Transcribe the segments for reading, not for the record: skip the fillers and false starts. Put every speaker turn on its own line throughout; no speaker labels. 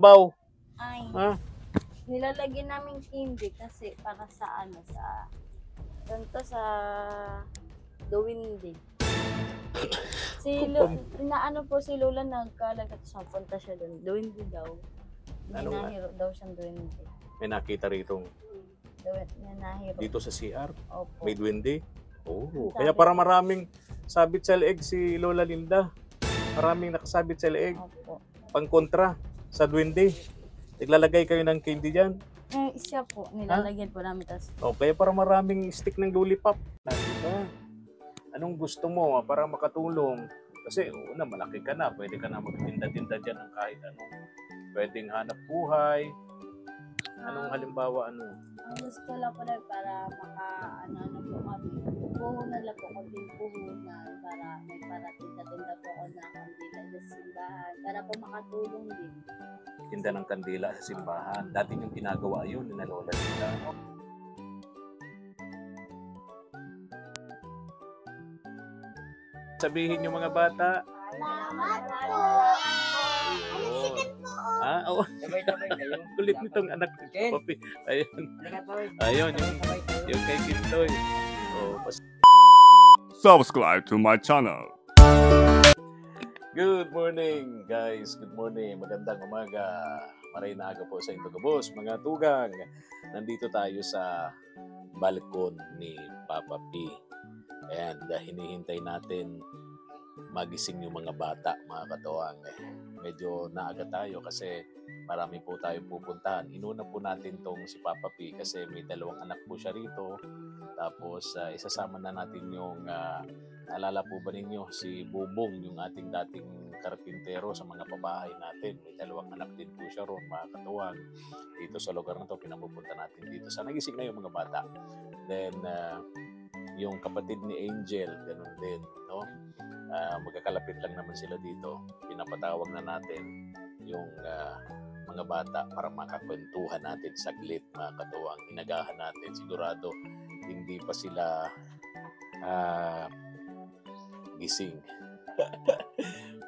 Baw.
Ay,
Ha?
nilalagyan namin candy kasi para sa sa Duwindi. Inaano po si Lola nagkalagat siya, punta siya doon. Duwindi daw. May
Ano nga?
nahiro daw siyang Duwindi.
May nakita rito
May nahiro.
dito sa CR.
Opo.
May duwende. Oh,
Sabi
kaya para
ko.
maraming sabit sa leeg si Lola Linda. Maraming nakasabit sa leeg.
Opo.
Pangkontra sa duwende. Naglalagay kayo ng candy dyan.
Isa po, nilalagyan po namin. Tas,
Kaya para maraming stick ng lollipop. Diba? Anong gusto mo para makatulong? Kasi una, malaki ka na. Pwede ka na magtinda-tinda dyan ng kahit anong pwedeng hanap buhay. Anong halimbawa, ano?
ang gusto lang po lang para ano po kami. Puhunan lang po, konting puhunan para may para tinda-tinda po ako na kandila sa simbahan. Para po makatulong din.
Tinda ng kandila sa simbahan. Dati yung ginagawa yun ni Lola Linda. Sabihin yung mga bata.
Salamat po.
Oo.
Sabay-sabay kayo.
Kulit nitong anak ni
Ken.
Papi. Ayun.
Halika po.
Ayun,
Sabay kayo.
yung kay Kintoy.
Subscribe to my channel.
Good morning, guys. Good morning. Magandang umaga. Maray na aga po sa inyong gabos, mga tugang. Nandito tayo sa balkon ni Papa P. And hinihintay natin magising yung mga bata, mga katuwang. Medyo naaga tayo kasi marami po tayong pupuntahan. Inuna po natin tong si Papa P kasi may dalawang anak po siya rito. Tapos isasama na natin yung, naalala po ba ninyo, si Bubong, yung ating dating karpintero sa mga pabahay natin. May dalawang anak din po siya ron, mga katuwang. Dito sa lugar na to, pinapupunta natin dito. Sana nagising na yung mga bata. Then, yung kapatid ni Angel, ganun din, no? Magkakalapit lang naman sila dito. Pinapatawag na natin yung mga bata para makakwentuhan natin saglit, mga katuwang. Inagahan natin, sigurado hindi pa sila gising.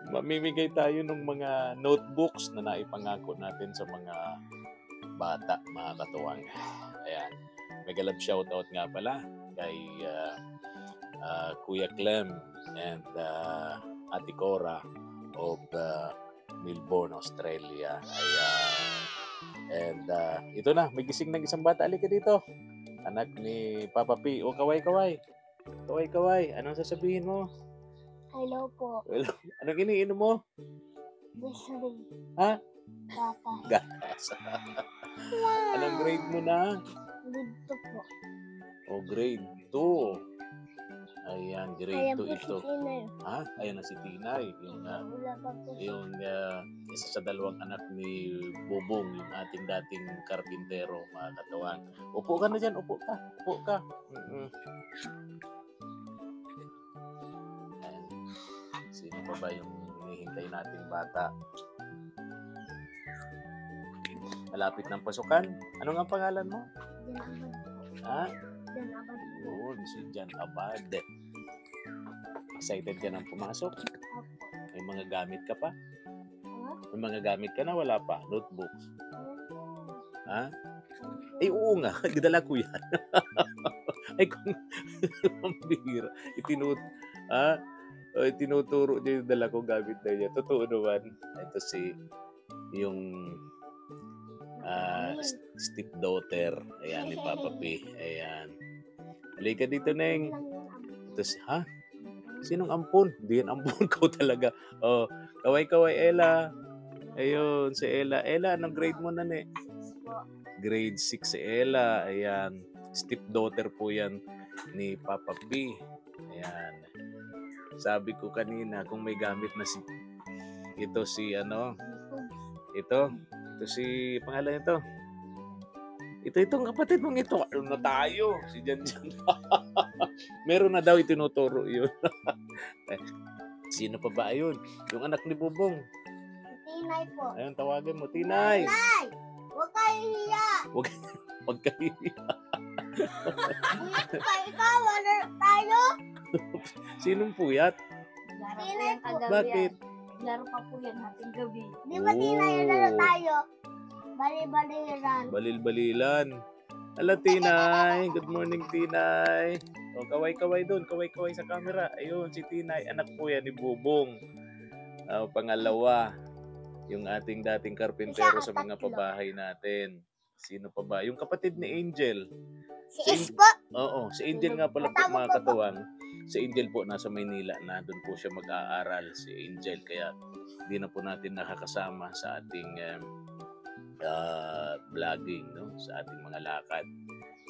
Mamimigay tayo ng mga notebooks na naipangako natin sa mga bata, mga katuwang. Ayan. Mega love shoutout nga pala kay Kuya Clem and Ate Cora of Melbourne, Australia. Ayan. And ito na, may gising ng isang bata. Halika dito. Anak ni Papa P. O, kaway-kaway. Kaway-kaway. Anong sasabihin mo?
hello po.
Well, anong iniinom mo?
Desiree.
Ha?
Papa.
Gatas. Anong grade mo na?
Dito po.
O, grade 2. Ayan, grade 2 ito. Ha? Ayan na si Tinay. Yung isa sa dalawang anak ni Bubong, yung ating dating karpintero, mga katuwang. Upo ka na dyan, upo ka. Upo ka. Ayan. Sino pa ba yung hinihintay nating bata? Malapit ng pasukan. Ano nga pangalan mo? Ha? Yun, si Jan Abad. Excited ka nang pumasok? May mga gamit ka pa? May mga gamit ka na? Wala pa? Notebooks? Ha? Eh, oo nga. Dala ko yan. Ay, kung mambihira. Itinuturo niya yung dala ko gamit na niya. Totoo naman. Ito yung stepdaughter. Ayan, ni Papa P. Ayan. Halika dito, Neng. Tapos, ha? Sinong ampon? Hindi yan ampon ko talaga. Oh, kaway-kaway, Ella. Ayun, si Ella. Ella, anong grade mo na, ne? Grade 6 si Ella. Ayan. Stepdaughter po yan ni Papa P. Ayan. Sabi ko kanina, kung may gamit na ito si pangalan ito. Itong kapatid mong ito. Ano na tayo? Si Jan. Meron na daw itinuturo yun. Sino pa ba ayun? Yung anak ni Bubong.
Tinay po.
Ayun, tawagan mo. Tinay!
Tinay! Huwag kayo hiya!
Huwag kayo hiya.
Ikaw, wala tayo?
Sinong puyat?
Tinay po.
Bakit?
Laro pa po yan ating gabi.
Di ba tinayo na tayo? Bali-baliran.
Balil-balilan. Ala, Tinay. Good morning, Tinay. O, kaway-kaway doon. Kaway-kaway sa camera. Ayun, si Tinay. Anak po yan ni Bubong. Pangalawa, yung ating dating karpintero sa mga pabahay natin. Sino pa ba? Yung kapatid ni Angel.
Si Espo.
Oo, si Angel nga pala po, mga katuwang. Si Angel po nasa Maynila na. Doon po siya mag-aaral, si Angel. Kaya hindi na po natin nakakasama sa ating vlogging, no? Sa ating mga lakad.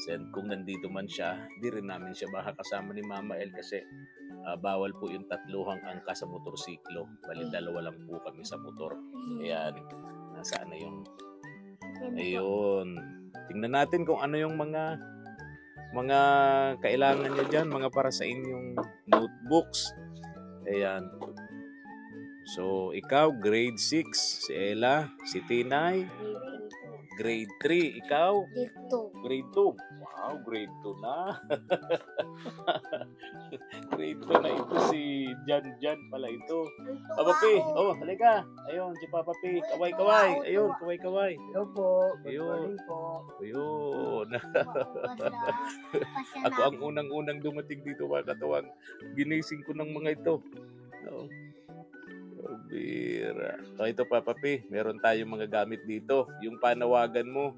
So, kung nandito man siya, hindi rin namin siya makakasama ni Mama El kasi bawal po yung tatluhang angka sa motorsiklo. Bali, dalawa lang po kami sa motor. Ayan, nasaan na yung... Ayun. Tingnan natin kung ano yung mga kailangan niya dyan, mga para sa inyong notebooks. Ayan. So, ikaw, grade 6. Si Ella, si Tinay, grade 3. Ikaw,
Dito.
grade 2. Wow, grade 2 na. Grade 2 na ito si Jan pala ito. Papa P, oh, halika. Ayun, si Papa P. Kaway-kaway. Ayun, kaway-kaway.
Hello po. Good
Ayun.
morning po.
Ayun. Ako ang unang-unang dumating dito, mga katuwang. Ginising ko ng mga ito. No. Bira. So, ito Papa P, meron tayong mga gamit dito. Yung panawagan mo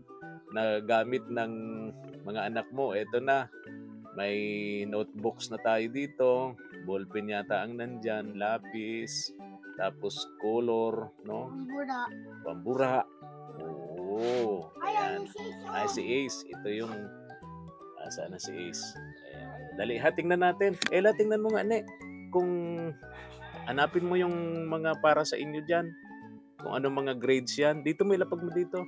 na gamit ng mga anak mo, ito na. May notebooks na tayo dito. Ballpen yata ang nandyan. Lapis. Tapos color, no?
Bura.
Pambura. Oo. Ayan. Ay, si Ace. Ito yung... saan na si Ace? Ayan. Dali, ha, tingnan natin. Ella, tingnan mo nga, ne. Kung hanapin mo yung mga para sa inyo dyan. Kung anong mga grades yan. Dito, may lapag mo dito.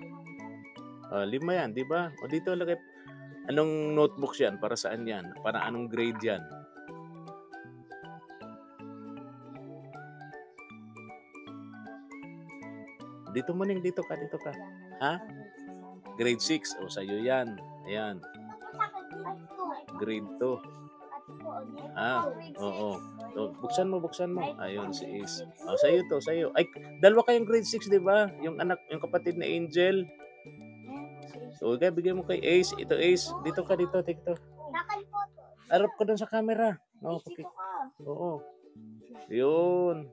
5 yan, di ba? O dito, lagay. Anong notebooks yan? Para saan yan? Para anong grade yan? Dito mo ning, dito ka. Ha? Grade 6. O, sa'yo yan. Ayan. Grade 2. Oo. So, buksan mo. Ayun, si Ace. O, sa'yo to, sa'yo. Ay, dalawa kayong grade 6, di ba? Yung kapatid na Angel. So, okay, bigay mo kay Ace. Ito, Ace. Dito ka, dito. Arap ka doon sa camera. Oh, okay. Oo. Yun.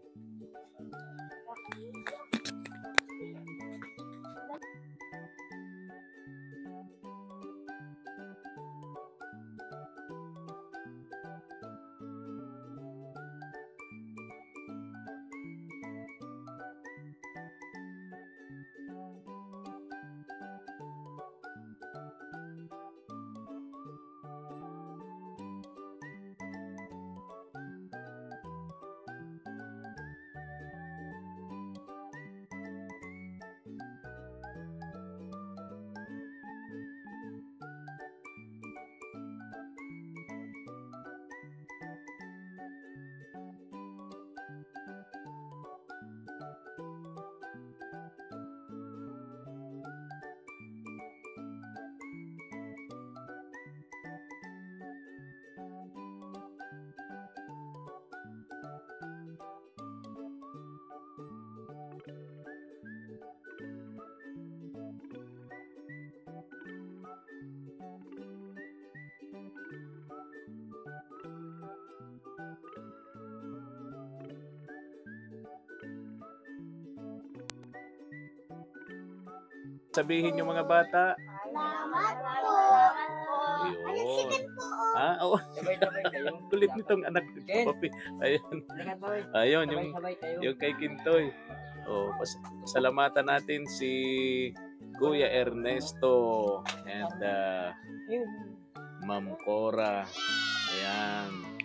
Sabihin yung mga bata.
Salamat po.
Ayun. Oo.
Sabay-sabay kayo.
Kulit nitong anak ni
Ken.
Papi. Ayun.
Halika, Toy.
Ayun,
Sabay-sabay kayo.
yung kay Kintoy. Oh, pasalamatan natin si Kuya Ernesto and
Ayun.
Ma'am Cora. Ayan.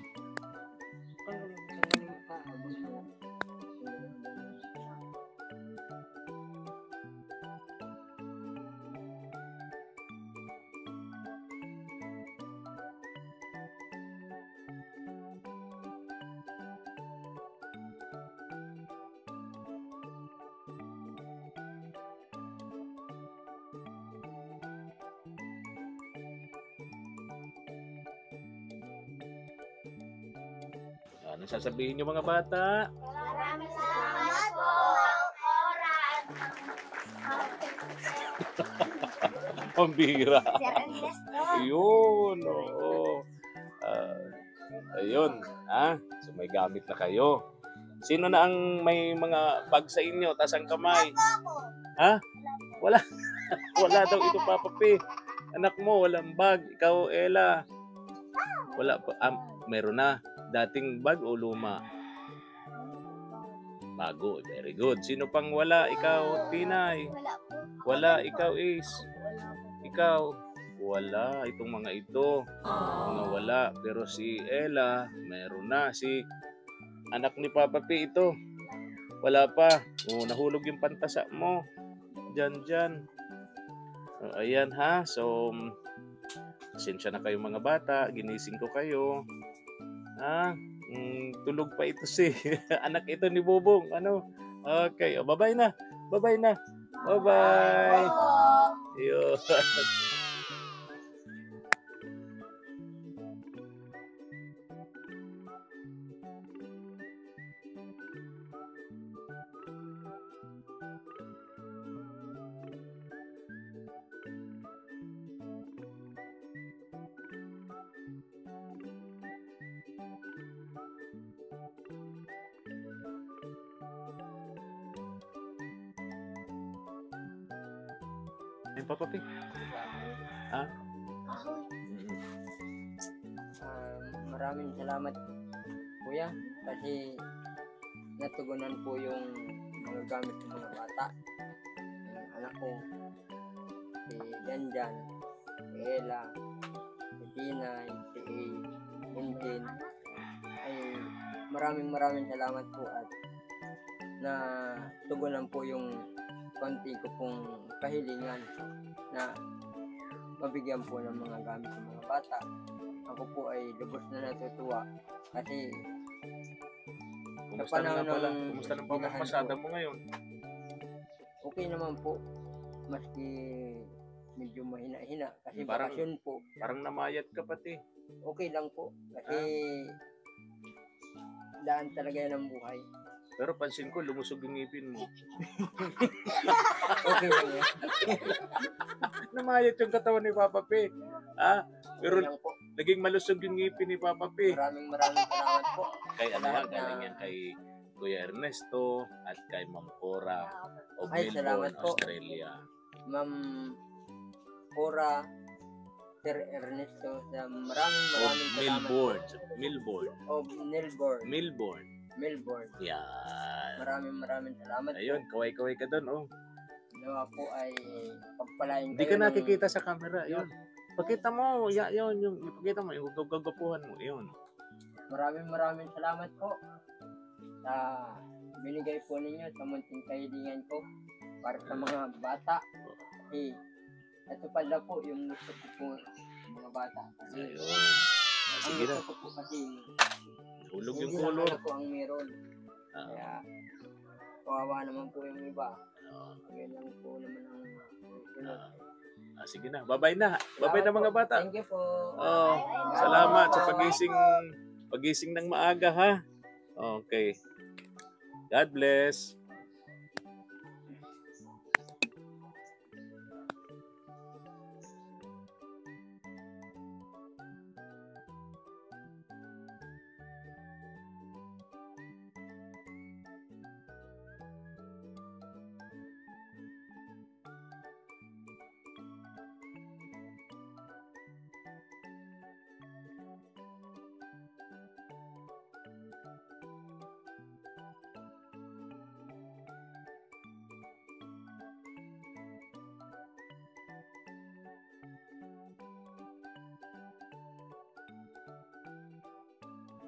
Ano sasabihin niyo mga bata?
Maraming salamat
Pambira.
Si Ernesto.
Ayun, oo. Ayun, so may gamit na kayo. Sino na ang may mga bag sa inyo, tas ang kamay?
Ako.
Ha?
Wala po.
Wala daw ito, Papa P. Anak mo, walang bag. Ikaw, Ella. Wala pa. Meron na. Dating bag o luma? Bago. Very good. Sino pang wala? Ikaw, Pinay.
Wala po.
Wala. Ikaw, Ace.
Wala po.
Ikaw. Wala. Itong mga ito. Mga wala. Pero si Ella, meron na. Si anak ni Papa P ito. Wala pa. Nahulog yung pantasa mo. Diyan. Ayan ha. So, pasensya na kayo mga bata. Ginising ko kayo. Tulog pa ito si anak ito ni Bobong. Ano? Okay. Bye-bye na. Bye-bye na. Bye-bye. Ayun. Ayun, Papa P.
Maraming salamat kuya kasi natugunan po yung mga gamit ng mga bata. Yung anak ko, si Janjan, si Ella, si Tinay, si Intin. Ay maraming salamat po at na tugunan po yung konti ko pong kahilingan na mabigyan po ng mga gamit ng mga bata. Ako po ay lubos na natutuwa kasi
Kumusta na nga pala?
ng
Kumusta na pa
binahan
masada
ko,
mo ngayon?
okay naman po. Maski medyo mahina-hina kasi
Parang-
bakasyon po.
Parang namayat ka pati.
Okay lang po kasi daan talaga yan ang buhay.
Pero pansin ko, lumusog yung ngipin mo.
Okay lang yan.
Namayat yung katawan ni Papa P. Pero
Okay lang po.
naging malusog yung ngipin ni Papa P.
Maraming salamat po.
Kay ano
Lahat
nga, galing
na-
yan kay Kuya Ernesto at kay Ma'am Cora of
Ay,
Melbourne,
salamat po.
Australia.
Ma'am Cora, Sir Ernesto, maraming
Of
salamat
Melbourne.
po.
Melbourne.
Of
Melbourne.
Melbourne.
Yan.
Maraming salamat
Ayun, kaway-kaway ka doon, oh.
Nawa po ay pagpalain
Hindi
kayo
ka nakikita sa camera, yun. Pakita mo, yun, yung ipakita mo, yung gagapuhan mo, yun.
Maraming salamat po sa binigay po ninyo sa munting kahilingan ko para sa mga bata. Kasi ito pala po yung gusto ko po sa mga bata. Kasi
Ayun.
ang
Sige na,
gusto ko po kasi
hulog yung
hindi lang
color.
anak ko ang meron. Kaya kawawa naman po yung iba. Ganyan lang po naman ang sunod.
Sige na, bye-bye na. Bye-bye na mga bata.
Thank you po.
Oh, salamat sa pagising ng maaga, ha? Okay. God bless.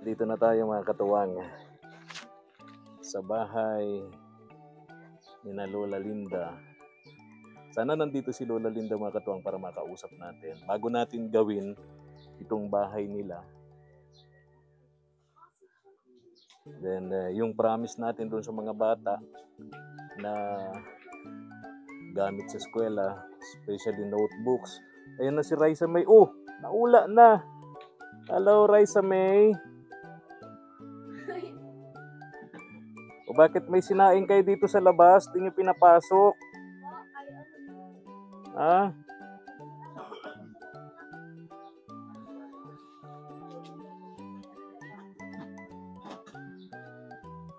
Dito na tayo mga katuwang sa bahay ni na Lola Linda. Sana nandito si Lola Linda mga katuwang para makausap natin. Bago natin gawin itong bahay nila. Then yung promise natin doon sa mga bata na gamit sa eskwela, especially notebooks. Ayun na si Raisa May. Oh, naula na. Hello Raisa May. O bakit may sinaing kayo dito sa labas? Di nyo pinapasok?
Ay, ano
Ha?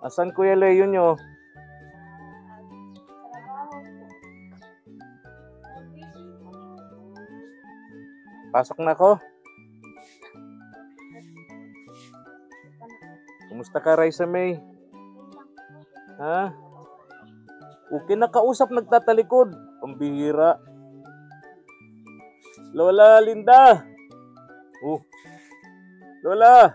Asan Kuya Leo nyo?
Trabaho po.
Pasok na ako. Kumusta ka, Raisa May? Ha? Okay, nakausap, nagtatalikod. Pambihira. Lola Linda! Lola!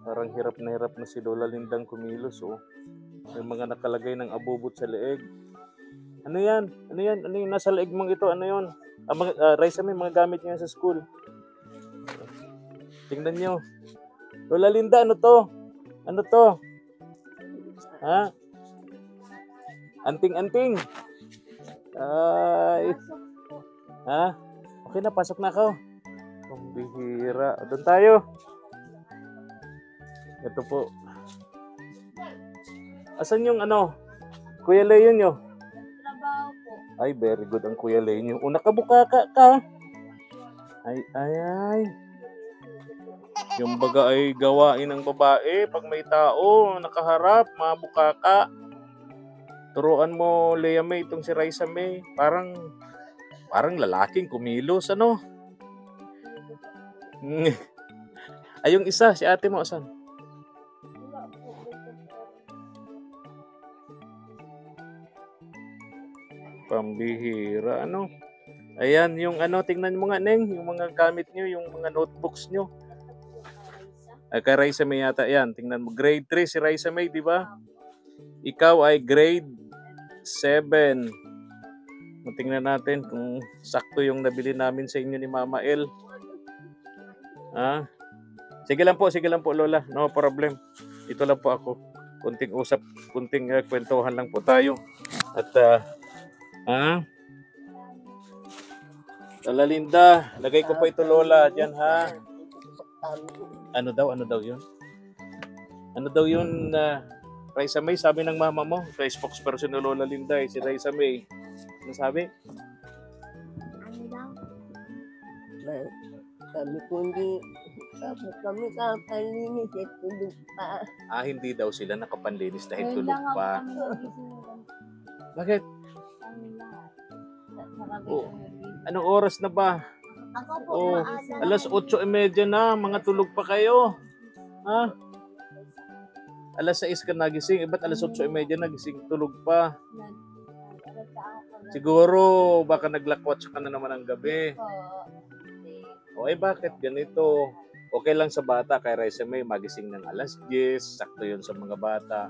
Parang hirap na si Lola Lindang kumilos, oh. May mga nakalagay ng abubot sa leeg. Ano yan? Ano yan? Ano yung nasa leeg mong ito? Ano yun? Raisa, may mga gamit niya sa school. Tingnan nyo. Lola Linda, ano to? Ano to? Ha? Anting-anting. Ay. Ha? Okay na, pasok na ako. Pambihira. Doon tayo. Ito po. Asan yung ano? Kuya Leo nyo?
Trabaho po.
Ay, very good ang Kuya Leo nyo. Nakabuka ka. Ay. Yung baga ay gawain ng babae. Pag may tao, nakaharap, mabuka ka. Turuan mo, Lea May, itong si Raisa May. Parang lalaking kumilos, ano? Ay, yung isa, si ate mo, asan?
Wala po.
Pambihira, ano? Ayan, yung ano, tingnan mo nga, Neng, yung mga gamit nyo, yung mga notebooks nyo. Ay, kay Raisa May yata, yan, tingnan mo. Grade 3 si Raisa May, di ba? Ikaw ay grade 7. Tingnan natin kung sakto yung nabili namin sa inyo ni Mama El. Sige lang po, Lola. No problem. Ito lang po ako. Kunting usap, kunting kwentuhan lang po tayo. At, Lola Linda, lagay ko pa ito, Lola, dyan, ha? Ano daw yun? Ano daw yun, Raisa May, sabi ng mama mo, kay spokesperson ni Lola Linda, si Raisa May. Ano sabi?
Ano daw?
Sabi ko hindi, kami kapalinis at tulog pa.
Hindi daw sila nakapanlinis dahil
Ngayon
tulog
lang ako
pa.
kami nagising.
Bakit?
Kami lahat. Marami
Oh.
kami nagising.
Anong oras na ba?
Ako po,
Oh,
maaga.
alas 8:30 na, mga tulog pa kayo. Ha? Alas 6 ka nagising, ba't alas 8:30 nagising, tulog pa? Siguro, baka naglakwatsa ka na naman ang gabi. O bakit ganito? Okay lang sa bata, kay Raisa May, magising ng alas 10, sakto yun sa mga bata.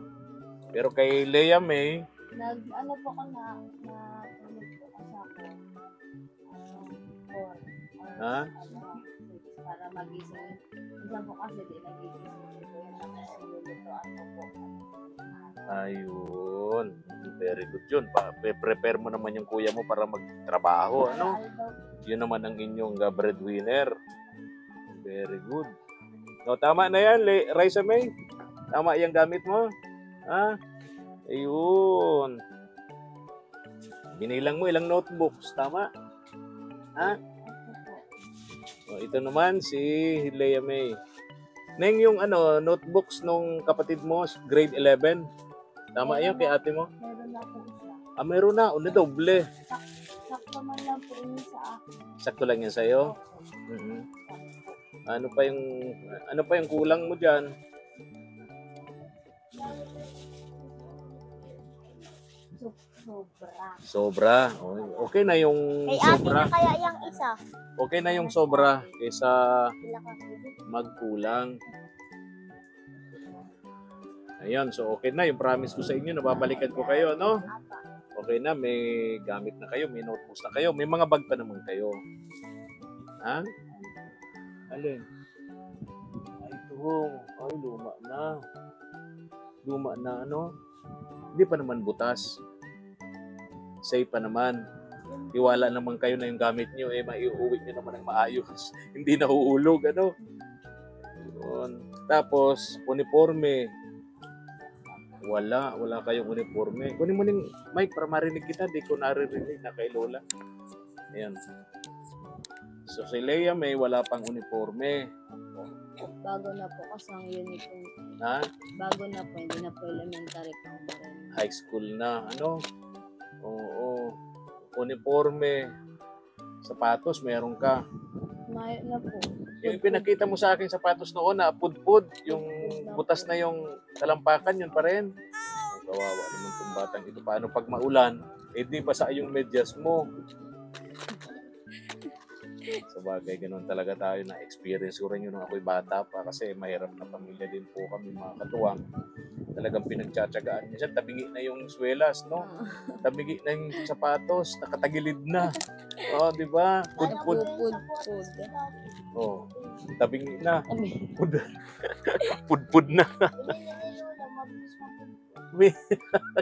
Pero kay Lea May,
Ano po ko na tulog po kasi ako. 4.
Ha?
Para magising. Minsan po kasi di nagigising ko yun. Tapos nilulutoan ko po.
ayun, very good yun. Prepare mo naman yung kuya mo para magtrabaho, ano? Yun naman ang inyong breadwinner. Very good. No, tama na yan, Raisa May. Tama yung gamit mo. Ha? Ayun. Binilang mo ilang notebooks. Tama? Ha? O, ito naman si Lea May. Neng, yung notebooks nung kapatid mo, grade 11. Tama yun kay ate mo?
Meron na po isa.
Meron na. Doble.
Sakto man lang po yun sa akin.
Sakto lang yan sa'yo. Mhm. Ano pa yung kulang mo dyan?
Sobra.
Sobra. Okay na yung
Kay ate
sobra.
na kaya yung isa.
Okay na yung sobra kaysa
Sila kasi.
magkulang. Ayan, so okay na. Yung promise ko sa inyo, nababalikan ko kayo, no? Okay na, may gamit na kayo, may notebooks na kayo, may mga bag pa naman kayo. Ha? Alin? Ay, ito. Ay, luma na. Luma na, ano? Hindi pa naman butas. Safe pa naman. Tiwala naman kayo na yung gamit nyo, maiuwi nyo naman ng maayos. Hindi nahuhulog, ano? Yun. Tapos, uniforme. Wala kayong uniforme. Kunin mo ning mic para marinig kita. Di ko naririnig na kay Lola. Ayan. So si Leia May wala pang uniforme.
Bago na po kasi ang uniform.
Ha?
Bago na po, hindi na po elementary pa ba rin.
High school na. Ano? Oo. Uniforme. Sapatos, meron ka.
May na po.
Yung pinakita mo sa akin sapatos noon na pudpud, yung butas na yung talampakan, yun pa rin. Kawawa naman itong batang ito. Paano pag maulan, di basa yung medyas mo. Sa bagay, ganun talaga tayo na experience ko rin yun nung ako'y bata pa kasi mahirap na pamilya din po kami mga katuwang. Talagang pinagtsatsagaan. Minsan tabingi na yung swelas, no? Tabingi na yung sapatos, nakatagilid na. Oh, di ba? Pud. Oh, tabingi na. Pud na.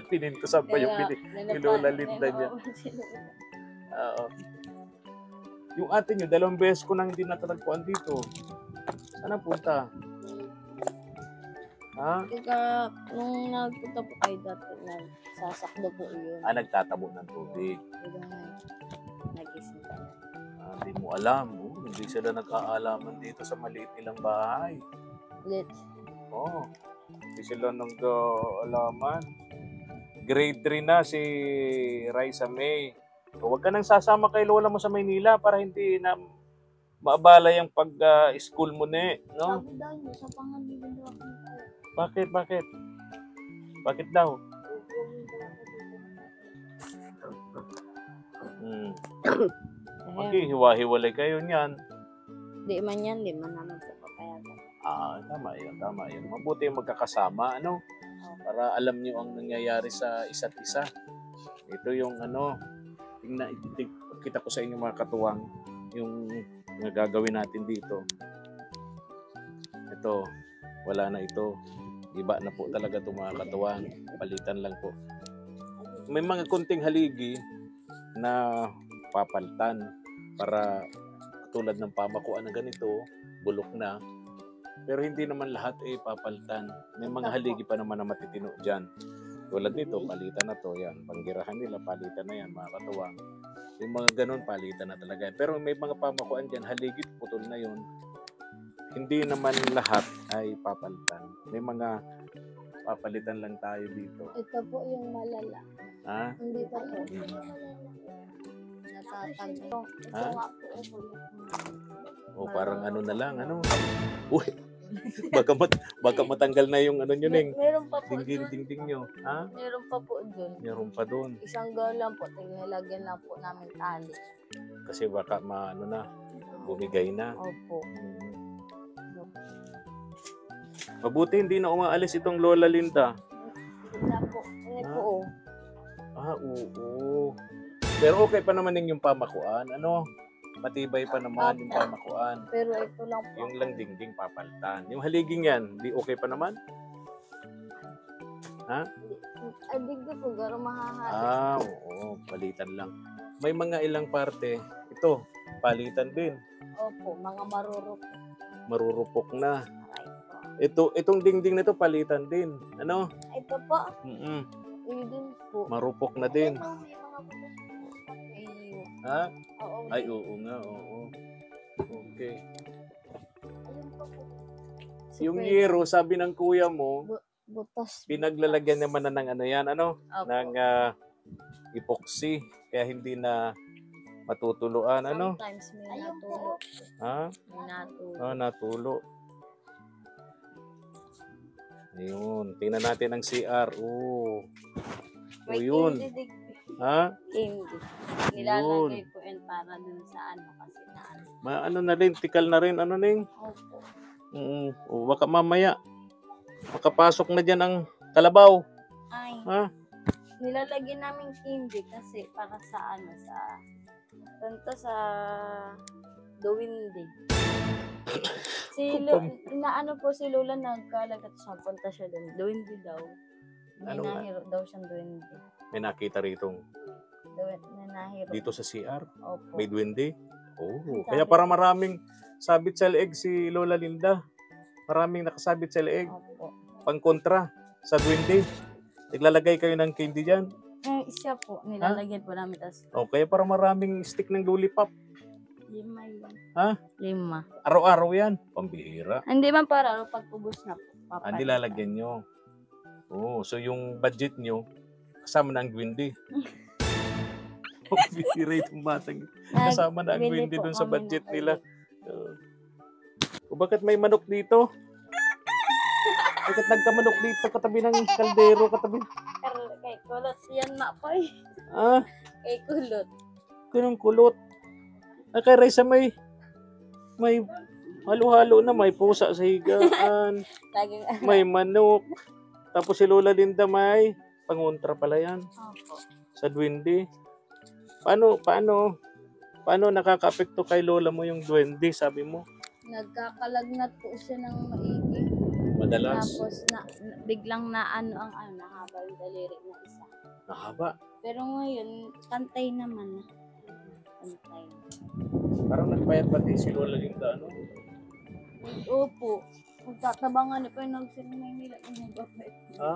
Pinintusan pa yung Lola Linda niya. Oo. Yung ate nyo, 2 beses ko nang hindi natatagpuan dito. Saan punta? Ha?
Kaya nung nagpunta po kayo dati, nagsasakdo po yun.
Nagtatabo ng tubig.
Pero ngayon, nagising ka.
Hindi mo alam. Hindi sila nag-aalaman dito sa maliit nilang bahay.
Let's.
Hindi sila nag-aalaman. Grade 3 na si Raisa May. Huwag ka nang sasama kay Lola mo sa Maynila para hindi na maabala yung pag-school mo no?
Sabi daw niyo, sa panganiban daw ako tayo.
Bakit? Bakit daw? Okay, hiwa-hiwalay kayo niyan.
Di man yan, di man naman po papayagan.
Tama yun. Mabuti yung magkakasama, para alam niyo ang nangyayari sa isa't isa. Ito yung kita ko sa inyo mga katuwang, yung gagawin natin dito. Ito, wala na ito. Iba na po talaga itong mga katuwang. Palitan lang po. May mga kunting haligi na papalitan para tulad ng pamakuan na ganito, bulok na. Pero hindi naman lahat papalitan. May mga haligi pa naman na matitino dyan. Tulad nito, palitan na to. Yan, panggirahan nila, palitan na yan, mga katuwang. Yung mga ganun, palitan na talaga. Pero may mga pamakuan dyan, haligit, putol na yun. Hindi naman lahat ay papalitan. May mga papalitan lang tayo dito.
Ito po yung malala.
Ha?
Hindi pa po. Natatagpo.
Ha?
Ito nga po.
O parang na lang, Uy, baka matanggal na yung yun
Meron pa po dun.
dingding nyo. Ha?
Meron pa po dun.
Meron pa doon.
Isang gawin lang po. Nilagyan lang po namin tali.
Kasi baka bumigay na.
Opo.
Mabuti hindi na umaalis itong Lola Linda.
Wala po. Ano po
Oo. Pero okay pa naman yung pamakuan. Matibay pa naman yung pamakuan.
Pero ito lang po.
Yung lang dingding papalitan. Yung haliging yan, di okay pa naman? Ha?
Adig ko po. Garo mahahati.
Oo. Palitan lang. May mga ilang parte. Ito, palitan din.
Opo. Mga marurok.
Marurupok na.
Aray po.
Itong dingding na to palitan din.
Ito po.
Mm-mm.
din po.
Marupok na din.
Ayun.
Ha?
Oo.
Ay, oo nga, oo. Okay.
Ayun po po.
Yung yero, sabi ng kuya mo,
Butas.
pinaglalagyan naman na ng
Opo.
ng epoxy. Kaya hindi na matutuluan.
Sometimes may natulo.
Ha?
May natulo.
Natulo. Ayun. Tingnan natin ang CR.
May
yun.
candy dig.
Ha?
Candy. Nilalagay po yan para dun sa kasi
Na rin, tikal na rin. Ning?
Opo.
Baka mamaya, makapasok na dyan ang kalabaw.
Ay.
Ha?
Nilalagyan namin candy kasi para sa sa Duwindi. Inaano po si Lola nagkalagat siya, punta siya doon. Duwindi daw. May nahiro daw siyang duwindi.
May nakita rito.
May nahiro.
Dito sa CR?
Opo.
May duwende? Kaya para maraming sabit sa leeg si Lola Linda. Maraming nakasabit sa leeg.
Opo.
Pangkontra sa duwende. Naglalagay kayo ng candy dyan?
Siya po, nilalagyan po namin. Tapos
O, kaya para maraming stick ng lollipop.
5 yan.
Ha?
5.
Araw-araw yan. Pambihira.
Hindi man para pag ubos na po.
Hindi lalagyan nyo. Oo, so yung budget nyo, kasama na ang Gwindi. Pambihira itong batang. Kasama na ang Gwindi dun sa budget nila. O bakit may manok dito? Bakit nagkamanok dito katabi ng kaldero, katabi?
Kay kulot yan na po eh.
Ah,
Kay kulot.
ganun kulot. Kay Raisa may halo-halo na, may pusa sa higaan,
Laging
may manok. Tapos si Lola Linda may pangontra pala yan
Opo.
sa duwende. Paano nakaka-apekto kay Lola mo yung duwende, sabi mo?
Nagkakalagnat po siya ng maigi.
Madalas.
Tapos biglang nahaba yung daliri ng isa.
Nahaba.
Pero ngayon, pantay naman. Pantay.
Parang nagpayat pati si Lola Linda, ano?
Opo. Magtatabangan pa yung nagsirimay nila. Ang babait.
Ha?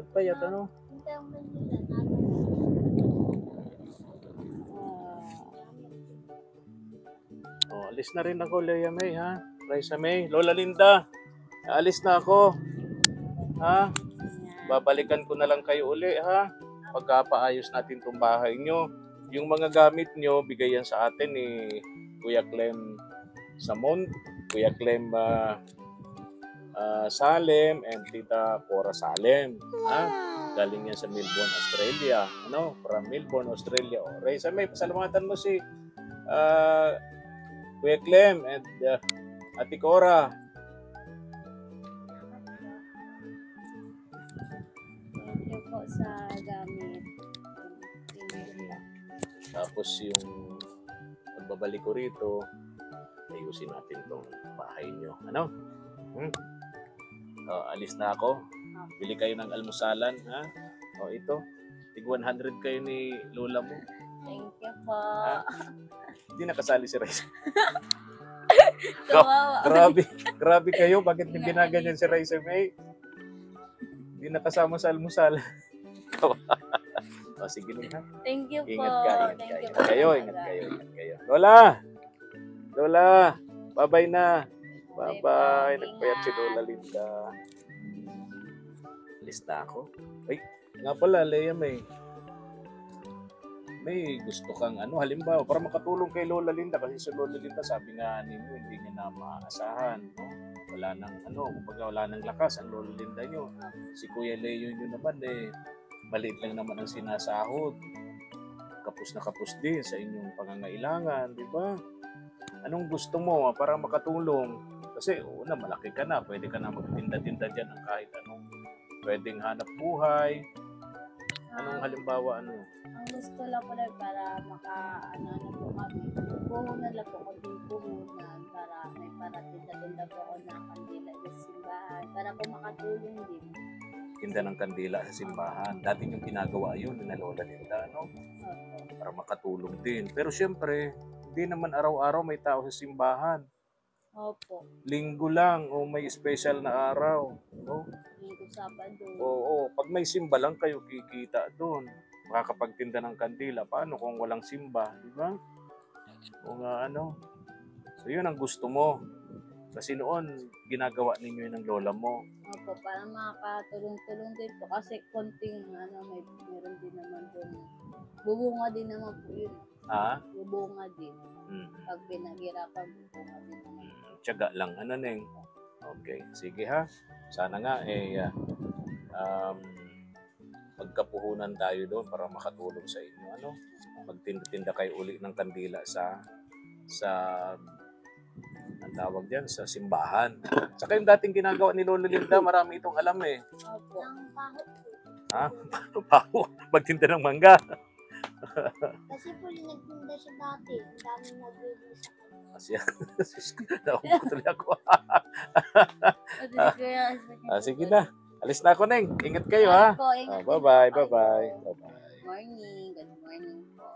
Nagpayat, ano?
Hindi ang Manila.
Oh, alis na rin ako, Leia May, ha? Raisa May, Lola Linda, alis na ako. Ha? Babalikan ko na lang kayo uli, ha? Pagkapaayos natin tong bahay nyo. Yung mga gamit nyo, bigayan sa atin ni Kuya Clem Samon, Kuya Clem Salem, and Tita Cora Salem. Ha? Galing yan sa Melbourne, Australia. Ano? From Melbourne, Australia. O, Raisa May, pasalamatan mo si Kuya Clem and Ate Cora.
Thank you po sa gamit.
Tapos yung pagbabalik ko rito, ayusin natin tong bahay nyo. Ano? Alis na ako. Bili kayo ng almusalan, ha? O ito, tig 100 kayo ni Lola mo.
Thank you po.
Hindi nakasali si Raisa.
Kawawa.
Grabe kayo. Bakit niyo ginaganyan si Raisa May? Hindi nakasama sa almusal. O sige na, ha?
Thank you po.
Ingat ka.
Thank you
Ingat
po.
kayo. Lola! Bye-bye na. Bye-bye. Nagpayat si Lola Linda. Alis na ako. Ay, nga pala, Leia may gusto kang halimbawa, para makatulong kay Lola Linda, kasi si Lola Linda, sabi nga ninyo, hindi niya na maasahan, no? Wala nang kumbaga wala nang lakas ang Lola Linda nyo. Si Kuya Leo nyo naman, maliit lang naman ang sinasahod. Kapos na kapos din sa inyong pangangailangan, di ba? Anong gusto mo para makatulong? Kasi una, malaki ka na, pwede ka na magtinda-tinda dyan ng kahit anong pwedeng hanap buhay. Anong halimbawa,
Ang gusto lang po lang para na po kami. Puhunan lang po, konting puhunan para may tinda-tinda po ako na kandila sa simbahan. Para po makatulong din.
tinda ng kandila sa simbahan. Dati yung ginagawa yun, na Lola Linda, no? Para makatulong din. Pero syempre, hindi naman araw-araw may tao sa simbahan.
Opo.
Linggo lang o may special na araw, no?
Linggo, Sabado.
Oo, pag may simba lang kayo kikita doon. Makakapagtinda ng kandila. Paano kung walang simba, di ba? O nga So yun ang gusto mo. Kasi noon, ginagawa ninyo yun ng lola mo.
Opo, para makakatulong-tulong din po. Kasi konting, meron din naman doon. Bubunga din naman po yun.
Ha?
Bubunga din.
Mm.
Pag pinaghirapan, bubunga din naman.
Tiyaga lang, Neng? Okay, sige ha. Sana nga, magkapuhunan tayo doon para makatulong sa inyo. Magtinda-tinda kayo uli ng kandila sa ang tawag diyan, sa simbahan. Saka yung dating ginagawa ni Lola Linda, marami itong alam eh.
Opo.
Ang pahot po.
Ha? Paano? Magtinda ng mangga.
Kasi po yung nagtinda siya dati. Ang daming nagbibili sa kanya.
Kasi, naupo tuloy ako. Sige na. Alis na ako, Neng. Ingat kayo, ha?
Opo, ingat
Bye-bye,
din po
bye-bye.
kayo.
Bye-bye.
Morning. Good morning po.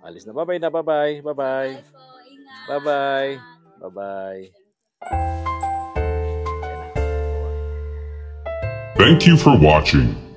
Alis na, bye-bye na, bye-bye. Bye-bye.
Bye po. Ingat.
Bye-bye. Bye-bye.
Thank you for watching.